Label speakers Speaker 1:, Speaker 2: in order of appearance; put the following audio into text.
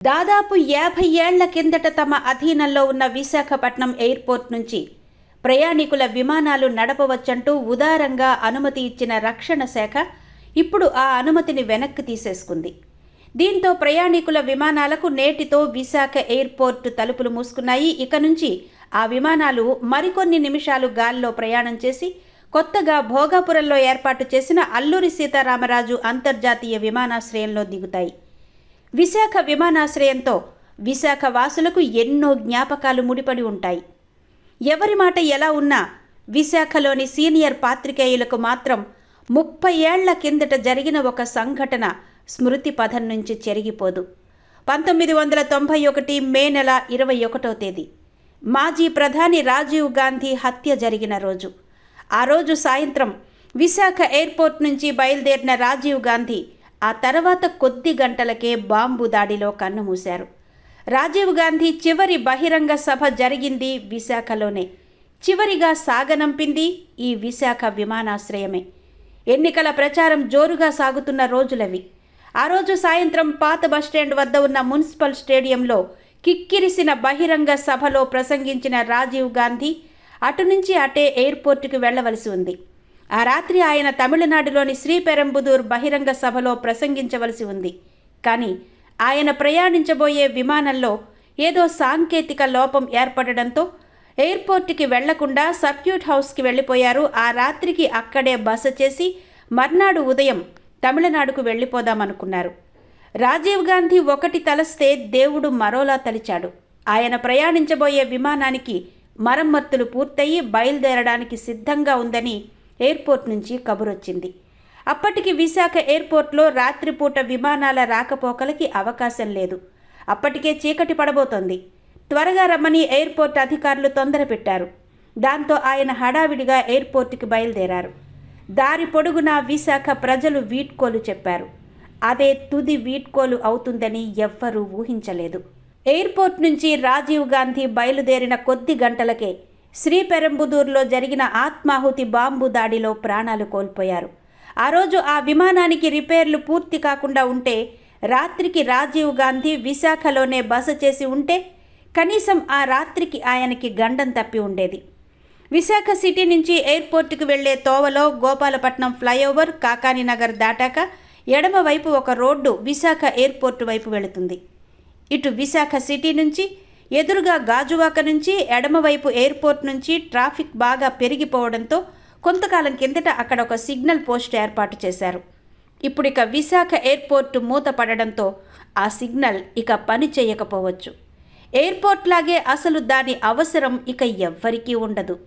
Speaker 1: దాదాపు 50 ఏళ్ల కిందట తమ అధీనంలో ఉన్న విశాఖపట్నం ఎయిర్పోర్ట్ నుంచి ప్రయాణికుల విమానాలు నడపవచ్చంటూ ఉదారంగా అనుమతి ఇచ్చిన రక్షణ శాఖ ఇప్పుడు ఆ అనుమతిని వెనక్కి తీసేసుకుంది. దీంతో ప్రయాణికుల విమానాలకు నేటితో విశాఖ ఎయిర్పోర్ట్ తలుపులు మూసుకున్నాయి. ఇక నుంచి ఆ విమానాలు మరికొన్ని నిమిషాలు గాల్లో ప్రయాణం చేసి కొత్తగా భోగాపురంలో ఏర్పాటు చేసిన అల్లూరి సీతారామరాజు అంతర్జాతీయ విమానాశ్రయంలో దిగుతాయి. విశాఖ విమానాశ్రయంతో విశాఖ వాసులకు ఎన్నో జ్ఞాపకాలు ముడిపడి ఉంటాయి. ఎవరి మాట ఎలా ఉన్నా విశాఖలోని సీనియర్ పాత్రికేయులకు మాత్రం 30 ఏళ్ల కిందట జరిగిన ఒక సంఘటన స్మృతి పథం నుంచి చెరిగిపోదు. 1991 మే నెల 21వ తేదీ మాజీ ప్రధాని రాజీవ్ గాంధీ హత్య జరిగిన రోజు. ఆ రోజు సాయంత్రం విశాఖ ఎయిర్పోర్ట్ నుంచి బయలుదేరిన రాజీవ్ గాంధీ ఆ తర్వాత కొద్ది గంటలకే బాంబు దాడిలో కన్నుమూశారు. రాజీవ్ గాంధీ చివరి బహిరంగ సభ జరిగింది విశాఖలోనే. చివరిగా సాగనంపింది ఈ విశాఖ విమానాశ్రయమే. ఎన్నికల ప్రచారం జోరుగా సాగుతున్న రోజులవి. ఆ రోజు సాయంత్రం పాత బస్టాండ్ వద్ద ఉన్న మున్సిపల్ స్టేడియంలో కిక్కిరిసిన బహిరంగ సభలో ప్రసంగించిన రాజీవ్ గాంధీ అటు నుంచి అటే ఎయిర్పోర్టుకు వెళ్లవలసి ఉంది. ఆ రాత్రి ఆయన తమిళనాడులోని శ్రీపెరంబుదూర్ బహిరంగ సభలో ప్రసంగించవలసి ఉంది. కానీ ఆయన ప్రయాణించబోయే విమానంలో ఏదో సాంకేతిక లోపం ఏర్పడడంతో ఎయిర్పోర్టుకి వెళ్లకుండా సర్క్యూట్ హౌస్కి వెళ్ళిపోయారు. ఆ రాత్రికి అక్కడే బస చేసి మర్నాడు ఉదయం తమిళనాడుకు వెళ్ళిపోదామనుకున్నారు. రాజీవ్ గాంధీ ఒకటి తలస్తే దేవుడు మరోలా తలిచాడు. ఆయన ప్రయాణించబోయే విమానానికి మరమ్మతులు పూర్తయి బయలుదేరడానికి సిద్ధంగా ఉందని ఎయిర్పోర్ట్ నుంచి కబురొచ్చింది. అప్పటికి విశాఖ ఎయిర్పోర్ట్లో రాత్రిపూట విమానాల రాకపోకలకి అవకాశం లేదు. అప్పటికే చీకటి పడబోతోంది. త్వరగా రమ్మని ఎయిర్పోర్ట్ అధికారులు తొందర పెట్టారు. దాంతో ఆయన హడావిడిగా ఎయిర్పోర్టుకి బయలుదేరారు. దారి పొడుగునా విశాఖ ప్రజలు వీడ్కోలు చెప్పారు. అదే తుది వీడ్కోలు అవుతుందని ఎవ్వరూ ఊహించలేదు. ఎయిర్పోర్ట్ నుంచి రాజీవ్ గాంధీ బయలుదేరిన కొద్ది గంటలకే శ్రీపెరంబుదూర్లో జరిగిన ఆత్మాహుతి బాంబు దాడిలో ప్రాణాలు కోల్పోయారు. ఆ రోజు ఆ విమానానికి రిపేర్లు పూర్తి కాకుండా ఉంటే రాత్రికి రాజీవ్ గాంధీ విశాఖలోనే బస చేసి ఉంటే కనీసం ఆ రాత్రికి ఆయనకి గండం తప్పి ఉండేది. విశాఖ సిటీ నుంచి ఎయిర్పోర్టుకు వెళ్లే తోవలో గోపాలపట్నం ఫ్లైఓవర్, కాకానీనగర్ దాటాక ఎడమవైపు ఒక రోడ్డు విశాఖ ఎయిర్పోర్టు వైపు వెళుతుంది. ఇటు విశాఖ సిటీ నుంచి ఎదురుగా గాజువాక నుంచి ఎడమవైపు ఎయిర్పోర్ట్ నుంచి ట్రాఫిక్ బాగా పెరిగిపోవడంతో కొంతకాలం కిందట అక్కడ ఒక సిగ్నల్ పోస్ట్ ఏర్పాటు చేశారు. ఇప్పుడిక విశాఖ ఎయిర్పోర్టు మూత పడడంతో ఆ సిగ్నల్ ఇక పని చేయకపోవచ్చు. ఎయిర్పోర్ట్ లాగే అసలు దాని అవసరం ఇక ఎవ్వరికీ ఉండదు.